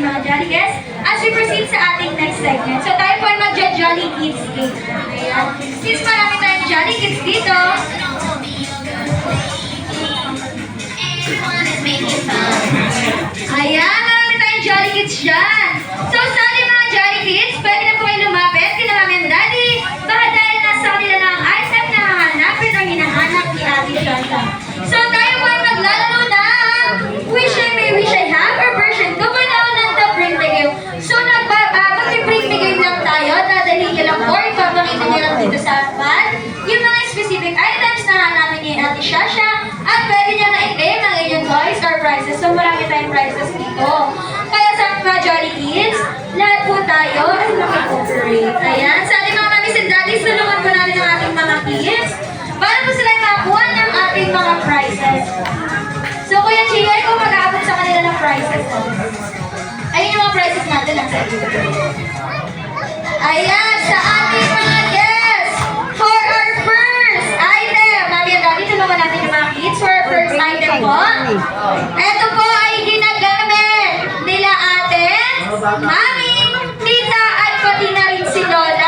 ating mga Jolly guests as we proceed sa ating next segment. So tayo po ay magja-Jolly Kids Game. Ayan. Since marami tayong Jolly Kids dito, ayan, marami tayong Jolly Kids dyan. So sa ating mga Jolly Kids, pwede na po kayo lumapit kina Mami and Daddy. Baka dahil nasa kanila na ang item na hahanapin ang hinahanap ni Ate Shanta. So tayo po ay maglalaro ng Wish I May Wish I Have or version 2.0 ng The Bring the Game. So mag-bring the game lang tayo. Dadalhin nyo lang po, ipapakita nyo lang dito sa harapan yung mga specific items na hanapin ni Ate Shasha at pwede nyo na i-claim ang inyong toys or prizes. So marami tayong prizes dito. Kaya sa mga Jolly Kids, lahat po tayo ay makikooperate. Ayan, sa ating mga mamis and daddies, tulungan po natin ang ating mga kids para po sila makakuha ng ating mga prizes. So Kuya Chia, ikaw mag-aabot sa kanila ng prizes. Ayun yung mga prizes natin ang sa iyo. Ayan, sa ating mga guests, for our first item, Mami and Daddy, tulungan natin yung mga kids for our first item po. Ito po ay ginagamit nila ate, Mami, tita, at pati na rin si Lola.